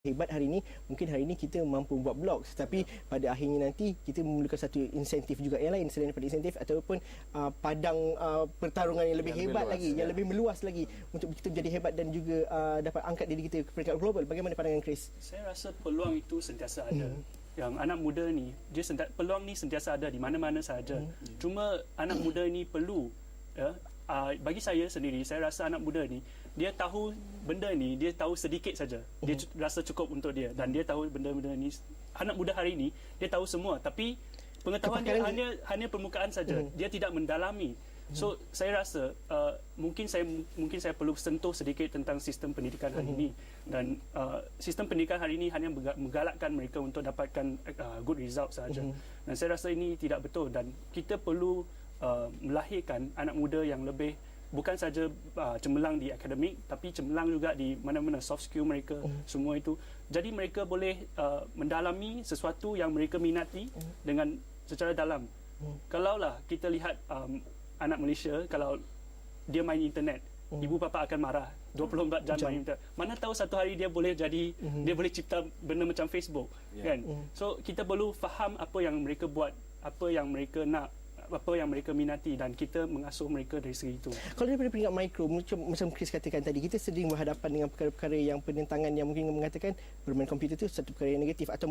hebat hari ini, mungkin hari ini kita mampu buat blog, tetapi pada akhirnya nanti kita memerlukan satu insentif juga yang lain selain daripada insentif, ataupun padang pertarungan yang lebih hebat lagi, yang lebih meluas lagi untuk kita menjadi hebat dan juga dapat angkat diri kita ke peringkat global. Bagaimana pandangan Chris? Saya rasa peluang itu sentiasa ada. Yang anak muda ni, peluang ni sentiasa ada di mana-mana sahaja. Cuma anak muda ni perlu, bagi saya sendiri, saya rasa anak muda ni, dia tahu benda ni, dia tahu sedikit saja. Dia rasa cukup untuk dia, dan dia tahu benda-benda ni. Anak muda hari ni, dia tahu semua, tapi pengetahuan dia hanya permukaan saja. Dia tidak mendalami. So saya rasa mungkin saya perlu sentuh sedikit tentang sistem pendidikan hari ini, dan sistem pendidikan hari ini hanya menggalakkan mereka untuk dapatkan good result sahaja. Dan saya rasa ini tidak betul, dan kita perlu melahirkan anak muda yang lebih bukan saja cemerlang di akademik, tapi cemerlang juga di mana-mana soft skill mereka, semua itu. Jadi mereka boleh mendalami sesuatu yang mereka minati dengan secara dalam. Kalaulah kita lihat anak Malaysia, kalau dia main internet, ibu bapa akan marah 24 jam main internet. Mana tahu satu hari dia boleh jadi, dia boleh cipta benda macam Facebook, kan? So kita perlu faham apa yang mereka buat, apa yang mereka nak, apa yang mereka minati, dan kita mengasuh mereka dari segi itu. Kalau daripada peringkat mikro, macam Chris katakan tadi, kita sering berhadapan dengan perkara-perkara yang penentangan yang mungkin mengatakan bermain komputer itu satu perkara yang negatif, atau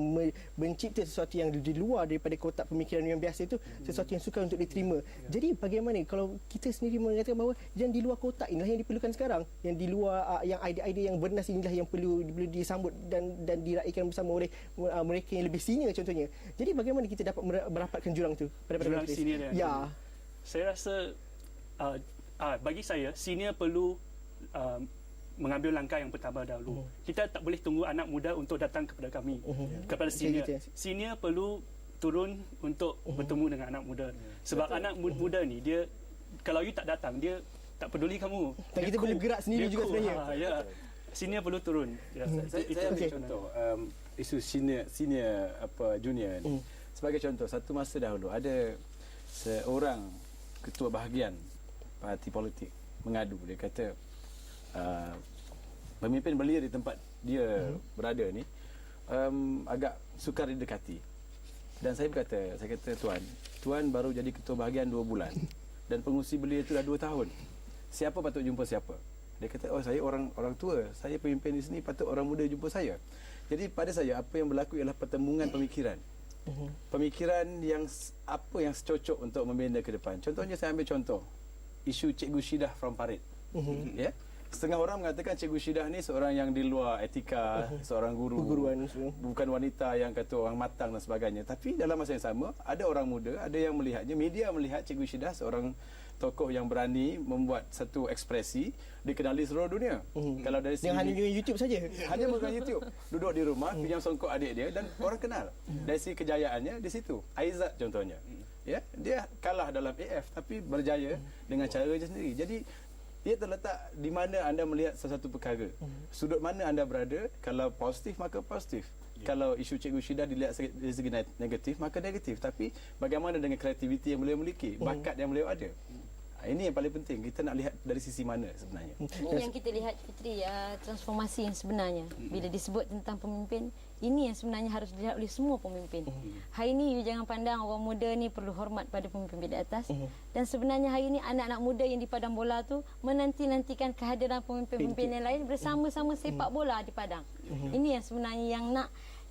mencipta sesuatu yang di luar daripada kotak pemikiran yang biasa itu, sesuatu yang sukar untuk diterima. Jadi bagaimana kalau kita sendiri mengatakan bahawa yang di luar kotak inilah yang diperlukan sekarang, yang di luar yang idea-idea yang bernas inilah yang perlu disambut dan diraikan bersama oleh mereka yang lebih senior contohnya. Jadi bagaimana kita dapat merapatkan jurang itu pada jurang senior? Ya, saya rasa bagi saya senior perlu mengambil langkah yang pertama dahulu. Kita tak boleh tunggu anak muda untuk datang kepada kami, kepada senior. Senior perlu turun untuk bertemu dengan anak muda. Sebab anak muda ni, dia kalau you tak datang, dia tak peduli kamu. Dan kita boleh gerak sendiri juga sebenarnya. Ya. Senior perlu turun. Ya, saya ambil contoh isu senior junior ni. Sebagai contoh, satu masa dahulu ada seorang ketua bahagian parti politik mengadu. Dia kata pemimpin belia di tempat dia berada ni agak sukar didekati. Dan saya kata tuan baru jadi ketua bahagian 2 bulan dan pengurusi belia itu dah 2 tahun. Siapa patut jumpa siapa? Dia kata, saya orang tua, saya pemimpin di sini, patut orang muda jumpa saya. Jadi pada saya apa yang berlaku ialah pertembungan pemikiran. Pemikiran yang secocok untuk membina ke depan. Contohnya saya ambil contoh isu Cikgu Syidah from Parit. Ya. Setengah orang mengatakan Cikgu Syidah ni seorang yang di luar etika, seorang guruan, bukan wanita yang kata orang matang dan sebagainya. Tapi dalam masa yang sama, ada orang muda, ada yang melihatnya, media melihat Cikgu Syidah seorang tokoh yang berani membuat satu ekspresi dikenali seluruh dunia. Kalau dari segi hanya dengan YouTube saja. Hanya menggunakan YouTube. Duduk di rumah, pinjam songkok adik dia dan orang kenal. Dari segi kejayaannya di situ. Aizat contohnya. Ya, dia kalah dalam AF tapi berjaya dengan cara dia sendiri. Jadi dia terletak di mana anda melihat sesuatu perkara. Sudut mana anda berada, kalau positif maka positif. Kalau isu Cikgu Syidah dilihat dari segi negatif, maka negatif. Tapi bagaimana dengan kreativiti yang beliau miliki, bakat yang beliau ada? Ini yang paling penting. Kita nak lihat dari sisi mana sebenarnya. Ini yang kita lihat, Fitri, transformasi yang sebenarnya. Bila disebut tentang pemimpin, ini yang sebenarnya harus dilihat oleh semua pemimpin. Hari ini you jangan pandang orang muda ni perlu hormat pada pemimpin di atas. Dan sebenarnya hari ini anak-anak muda yang di padang bola tu menanti-nantikan kehadiran pemimpin-pemimpin yang lain bersama-sama sepak bola di padang. Ini yang sebenarnya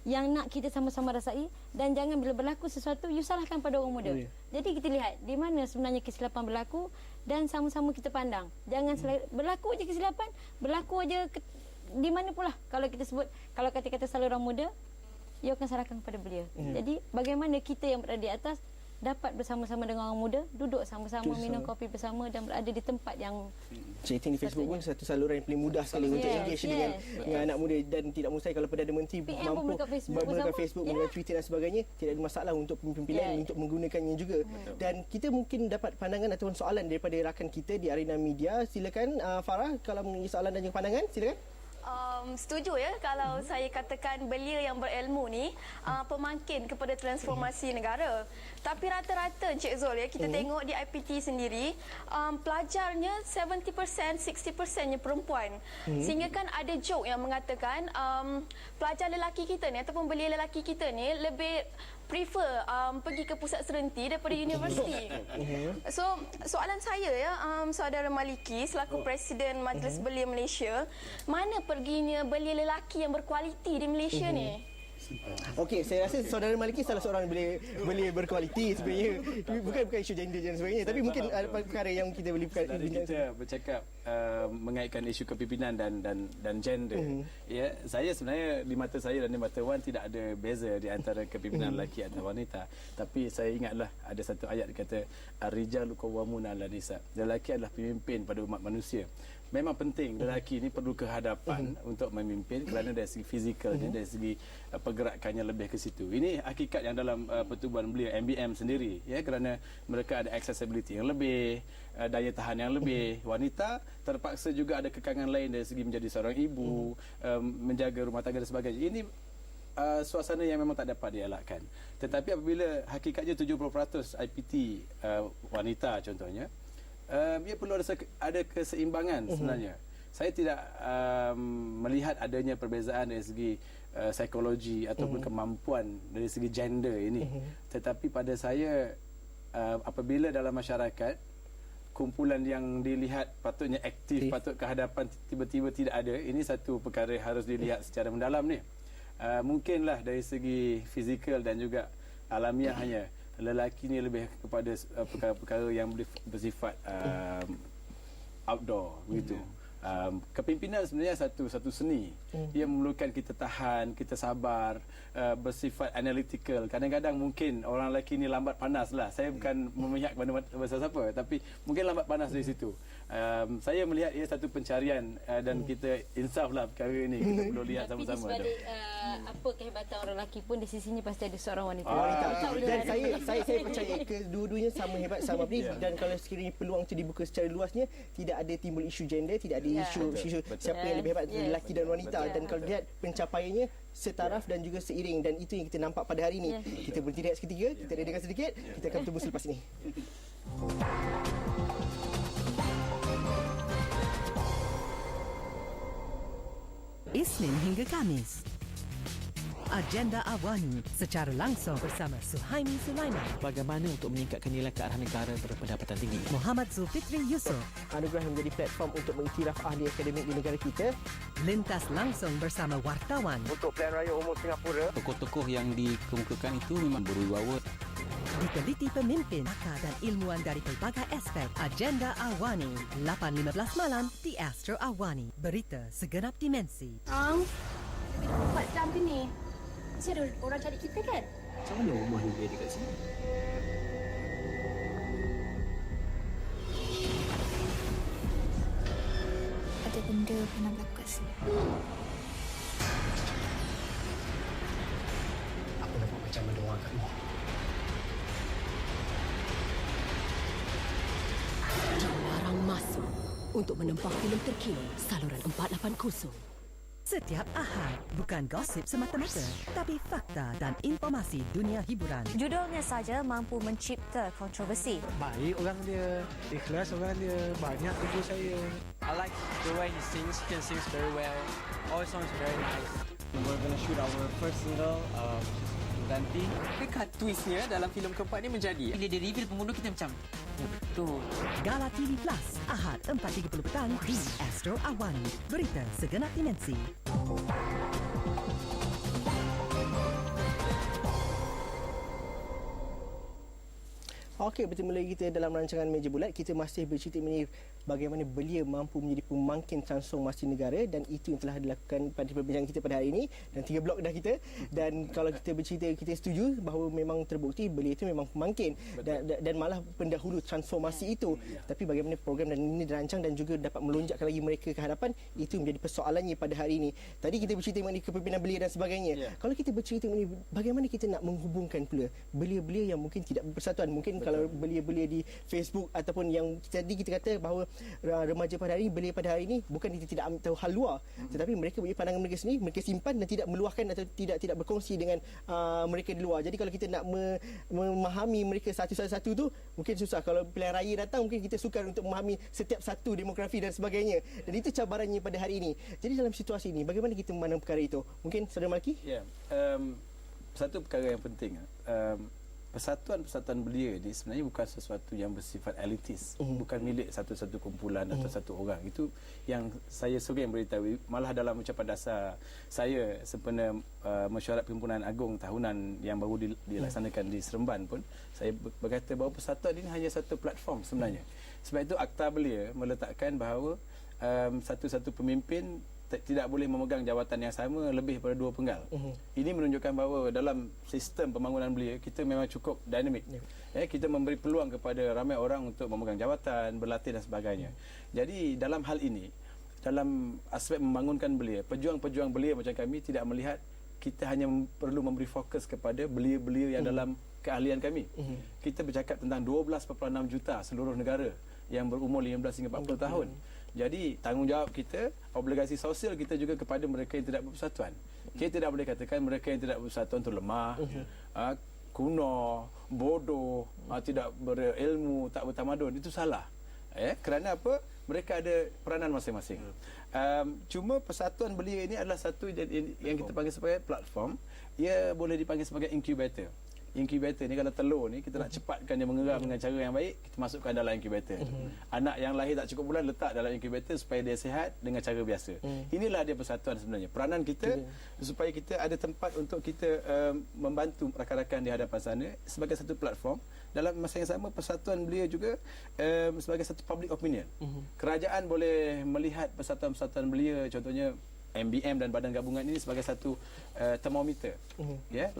yang nak kita sama-sama rasai, dan jangan bila berlaku sesuatu you salahkan pada orang muda. Jadi kita lihat di mana sebenarnya kesilapan berlaku dan sama-sama kita pandang. Jangan berlaku aja kesilapan, berlaku aja di mana pula. Kalau kita sebut, kalau kata-kata salah orang muda, you akan salahkan kepada beliau. Jadi bagaimana kita yang berada di atas dapat bersama-sama dengan orang muda, duduk sama-sama, minum kopi bersama dan berada di tempat yang chatting di Facebook pun satu saluran yang paling mudah sekali untuk engage dengan anak muda, dan tidak mustahil kalau Perdana Menteri mampu menggunakan Facebook, menggunakan Twitter dan sebagainya, tidak ada masalah untuk pemimpin pilihan untuk menggunakannya juga. Dan kita mungkin dapat pandangan ataupun soalan daripada rakan kita di arena media. Silakan Farah, kalau mempunyai soalan dan juga pandangan, silakan. Setuju ya kalau saya katakan belia yang berilmu ni pemangkin kepada transformasi negara. Tapi rata-rata Encik Zul ya, kita tengok di IPT sendiri pelajarnya 70%, 60%-nya perempuan. Sehingga kan ada joke yang mengatakan pelajar lelaki kita ni ataupun belia lelaki kita ni lebih prefer pergi ke pusat serenti daripada universiti. So soalan saya ya, saudara Maliki selaku Presiden Majlis Belia Malaysia, mana perginya belia lelaki yang berkualiti di Malaysia ni? Okey, saya rasa saudara Maliki salah seorang boleh berkualiti sebenarnya. Bukan isu gender dan sebagainya, tapi mungkin ada perkara yang kita boleh kita bercakap mengaitkan isu kepimpinan dan gender. Ya, saya sebenarnya di mata saya dan di mata Wan tidak ada beza di antara kepimpinan lelaki atau wanita. Tapi saya ingatlah ada satu ayat kata ar-rijalu qawwamuna 'alan nisa. Lelaki adalah pemimpin pada umat manusia. Memang penting lelaki ni perlu kehadapan untuk memimpin kerana dari segi fizikalnya, dari segi pergerakannya lebih ke situ. Ini hakikat yang dalam pertubuhan beliau MBM sendiri ya, kerana mereka ada accessibility yang lebih, daya tahan yang lebih. Wanita terpaksa juga ada kekangan lain dari segi menjadi seorang ibu, menjaga rumah tangga dan sebagainya. Ini suasana yang memang tak dapat dielakkan. Tetapi apabila hakikatnya 70% IPT wanita contohnya, ia perlu ada keseimbangan sebenarnya. Saya tidak melihat adanya perbezaan dari segi psikologi ataupun kemampuan dari segi gender ini. Tetapi pada saya apabila dalam masyarakat kumpulan yang dilihat patutnya aktif, patut kehadapan tiba-tiba tidak ada, ini satu perkara harus dilihat secara mendalam ni. Mungkinlah dari segi fizikal dan juga alamiahnya lelaki ni lebih kepada perkara-perkara yang bersifat outdoor begitu. Kepimpinan sebenarnya satu seni. Ia memerlukan kita tahan, kita sabar, bersifat analytical. Kadang-kadang mungkin orang lelaki ni lambat panas lah. Saya bukan memihak kepada siapa, tapi mungkin lambat panas dari situ. Saya melihat ia satu pencarian dan kita insaf lah perkara ini. Kita perlu lihat sama-sama. Tapi di sebalik apa kehebatan orang lelaki pun di sisinya pasti ada seorang wanita. Dan saya percaya kedua-duanya sama hebat, sama beri. Dan kalau sekiranya peluang itu dibuka secara luasnya, tidak ada timbul isu gender, tidak ada isu siapa yang lebih hebat, lelaki dan wanita. Dan kalau lihat pencapaiannya setaraf dan juga seiring, dan itu yang kita nampak pada hari ini. Kita berhenti rehat seketika, kita redakan sedikit, kita akan bertemu selepas ini. Isnin hingga Kamis. Agenda Awani secara langsung bersama Suhaimi Sulaiman, bagaimana untuk meningkatkan nilai kearah negara berpendapatan tinggi. Muhammad Zulfitri Yusof. Anugerah yang menjadi platform untuk mengiktiraf ahli akademik di negara kita. Lintas langsung bersama wartawan. Untuk Pilihan Raya Umum Singapura, Tokoh-tokoh yang dikemukakan itu memang berwibawa. Diteliti pemimpin, pakar dan ilmuwan dari pelbagai aspek. Agenda Awani, 8.15 malam di Astro Awani. Berita segenap dimensi. Buat jam ni. Mesti ada orang cari kita kan? Macam mana rumah dia dekat sini? Ada benda pernah berlaku kat sini. aku nampak macam ada orang kat luar. Dilarang masuk untuk menempah filem terkini saluran 480. Setiap Ahad, bukan gosip semata-mata, tapi fakta dan informasi dunia hiburan. Judulnya saja mampu mencipta kontroversi. Baik orang dia, ikhlas orang dia, banyak tunggu saya. I like the way he sings very well. All songs very nice. We're gonna shoot our first single, Ganti. Dekat twistnya dalam filem keempat ni menjadi bila dia reveal pembunuh kita macam betul. Gala TV Plus, Ahad 4.30 petang di Astro Awani. Berita segenap dimensi. Okey, bertemu lagi kita dalam rancangan Meja Bulat. Kita masih bercerita mengenai bagaimana belia mampu menjadi pemangkin transformasi negara, dan itu yang telah dilakukan pada perbincangan kita pada hari ini. Dan 3 blok dah kita. Dan kalau kita bercerita, kita setuju bahawa memang terbukti belia itu memang pemangkin dan malah pendahulu transformasi itu. Tapi bagaimana program dan ini dirancang dan juga dapat melonjakkan lagi mereka ke hadapan, itu menjadi persoalannya pada hari ini. Tadi kita bercerita mengenai kepimpinan belia dan sebagainya. Kalau kita bercerita mengenai bagaimana kita nak menghubungkan pula belia-belia yang mungkin tidak berpersatuan, mungkin kalau belia-belia di Facebook ataupun yang tadi kita kata bahawa remaja pada hari ini, belia pada hari ini, bukan dia tidak tahu hal luar, tetapi mereka punya pandangan mereka sendiri, mereka simpan dan tidak meluahkan atau tidak berkongsi dengan mereka di luar. Jadi kalau kita nak memahami mereka satu-satu tu mungkin susah. Kalau pilihan raya datang, mungkin kita sukar untuk memahami setiap satu demografi dan sebagainya. Dan itu cabarannya pada hari ini. Jadi dalam situasi ini, bagaimana kita memandang perkara itu? Mungkin Saudara Malki? Ya, satu perkara yang penting, persatuan belia ni sebenarnya bukan sesuatu yang bersifat elitis, bukan milik satu-satu kumpulan atau satu orang. Itu yang saya seorang beritahu. Malah dalam ucapan dasar saya sempena mesyuarat Perhimpunan Agung tahunan yang baru dilaksanakan di Seremban pun, saya berkata bahawa persatuan ini hanya satu platform sebenarnya. Sebab itu Akta Belia meletakkan bahawa satu-satu pemimpin tidak boleh memegang jawatan yang sama lebih daripada 2 penggal. Ini menunjukkan bahawa dalam sistem pembangunan belia kita memang cukup dinamik. Kita memberi peluang kepada ramai orang untuk memegang jawatan, berlatih dan sebagainya. Jadi dalam hal ini, dalam aspek membangunkan belia, pejuang-pejuang belia macam kami tidak melihat kita hanya perlu memberi fokus kepada belia-belia yang dalam keahlian kami. Kita bercakap tentang 12.6 juta seluruh negara yang berumur 15 hingga 40 tahun. Jadi tanggungjawab kita, obligasi sosial kita juga kepada mereka yang tidak berpersatuan. Kita tidak boleh katakan mereka yang tidak berpersatuan itu lemah, kuno, bodoh, tidak berilmu, tak bertamadun. Itu salah. Kerana apa? Mereka ada peranan masing-masing. Cuma persatuan belia ini adalah satu yang kita panggil sebagai platform. Ia boleh dipanggil sebagai incubator. Incubator ni kalau telur ni kita nak cepatkan dia mengeram dengan cara yang baik, kita masukkan dalam incubator. Anak yang lahir tak cukup bulan letak dalam incubator supaya dia sihat dengan cara biasa. Inilah dia persatuan sebenarnya. Peranan kita supaya kita ada tempat untuk kita membantu rakan-rakan di hadapan sana sebagai satu platform. Dalam masa yang sama, persatuan belia juga sebagai satu public opinion. Kerajaan boleh melihat persatuan-persatuan belia, contohnya MBM dan badan gabungan ini sebagai satu termometer. 8,000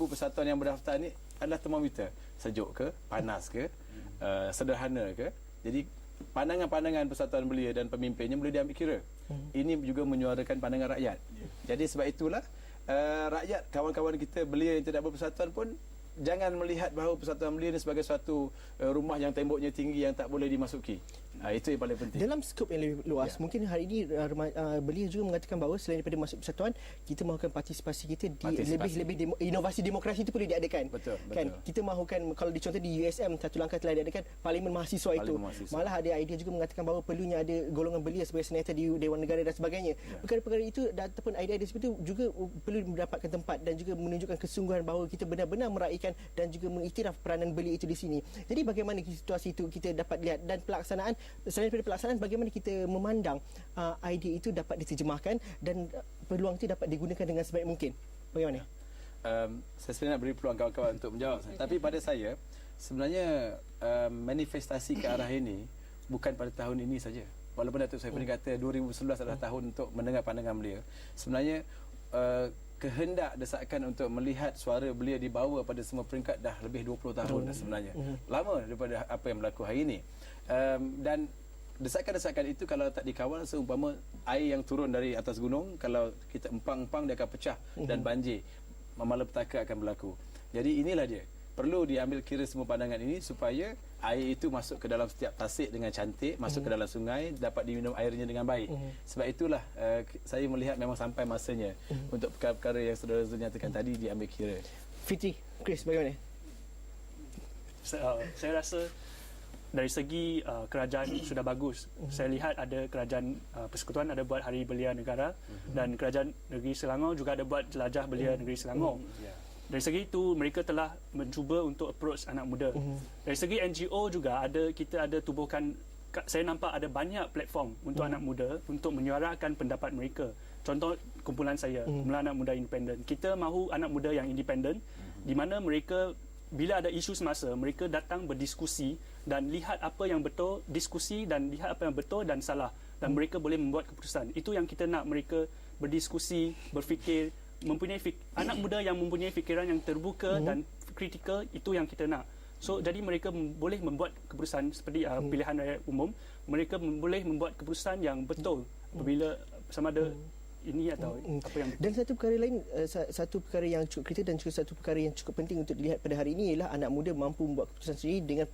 persatuan yang berdaftar ini adalah termometer. Sejuk ke, panas ke, sederhana ke. Jadi pandangan-pandangan persatuan belia dan pemimpinnya boleh diambil kira. Ini juga menyuarakan pandangan rakyat. Jadi sebab itulah rakyat, kawan-kawan kita belia yang tidak berpersatuan pun jangan melihat bahawa persatuan belia ini sebagai suatu rumah yang temboknya tinggi yang tak boleh dimasuki. Itu yang paling penting. Dalam skop yang lebih luas, mungkin hari ini belia juga mengatakan bahawa selain daripada masuk persatuan, kita mahukan partisipasi kita di lebih inovasi demokrasi itu perlu diadakan. Betul. Kan kita mahukan, kalau dicontoh di USM satu langkah telah diadakan parlimen mahasiswa itu. Malah ada idea juga mengatakan bahawa perlunya ada golongan belia sebagai senator di Dewan Negara dan sebagainya. Perkara-perkara itu ataupun idea-idea seperti itu juga perlu mendapatkan tempat dan juga menunjukkan kesungguhan bahawa kita benar-benar meraihkan dan juga mengiktiraf peranan belia itu di sini. Jadi bagaimana situasi itu kita dapat lihat, dan pelaksanaan, selain daripada pelaksanaan, bagaimana kita memandang idea itu dapat diterjemahkan dan peluang itu dapat digunakan dengan sebaik mungkin. Bagaimana? Saya sebenarnya nak beri peluang kawan-kawan untuk menjawab. Tapi pada saya, sebenarnya manifestasi ke arah ini bukan pada tahun ini saja. Walaupun Datuk Saiful kata 2011 adalah tahun untuk mendengar pandangan belia. Sebenarnya kehendak desakan untuk melihat suara belia dibawa pada semua peringkat dah lebih 20 tahun dah sebenarnya. Lama daripada apa yang berlaku hari ini. Dan desakan-desakan itu kalau tak dikawal, seumpama air yang turun dari atas gunung, kalau kita empang-empang dia akan pecah dan banjir, malapetaka akan berlaku. Jadi inilah dia, perlu diambil kira semua pandangan ini supaya air itu masuk ke dalam setiap tasik dengan cantik, masuk ke dalam sungai, dapat diminum airnya dengan baik. Sebab itulah saya melihat memang sampai masanya untuk perkara-perkara yang saudara Zul nyatakan tadi diambil kira. Fitri, Chris, bagaimana? Saya rasa dari segi kerajaan sudah bagus. Saya lihat ada kerajaan Persekutuan ada buat Hari Belia Negara dan kerajaan negeri Selangor juga ada buat Jelajah Belia Negeri Selangor. Dari segi itu mereka telah mencuba untuk approach anak muda. Dari segi NGO juga kita ada tubuhkan, saya nampak ada banyak platform untuk anak muda untuk menyuarakan pendapat mereka. Contoh kumpulan saya, kumpulan anak muda independen. Kita mahu anak muda yang independen di mana mereka bila ada isu semasa, mereka datang berdiskusi dan lihat apa yang betul, diskusi dan lihat apa yang betul dan salah, dan mereka boleh membuat keputusan. Itu yang kita nak, mereka berdiskusi, berfikir, mempunyai anak muda yang mempunyai fikiran yang terbuka dan kritikal. Itu yang kita nak. So jadi mereka boleh membuat keputusan seperti pilihan rakyat umum. Mereka boleh membuat keputusan yang betul apabila sama ada ini atau apa yang betul. Dan satu perkara lain, satu perkara yang cukup kritikal dan juga satu perkara yang cukup penting untuk dilihat pada hari ini ialah anak muda mampu membuat keputusan sendiri dengan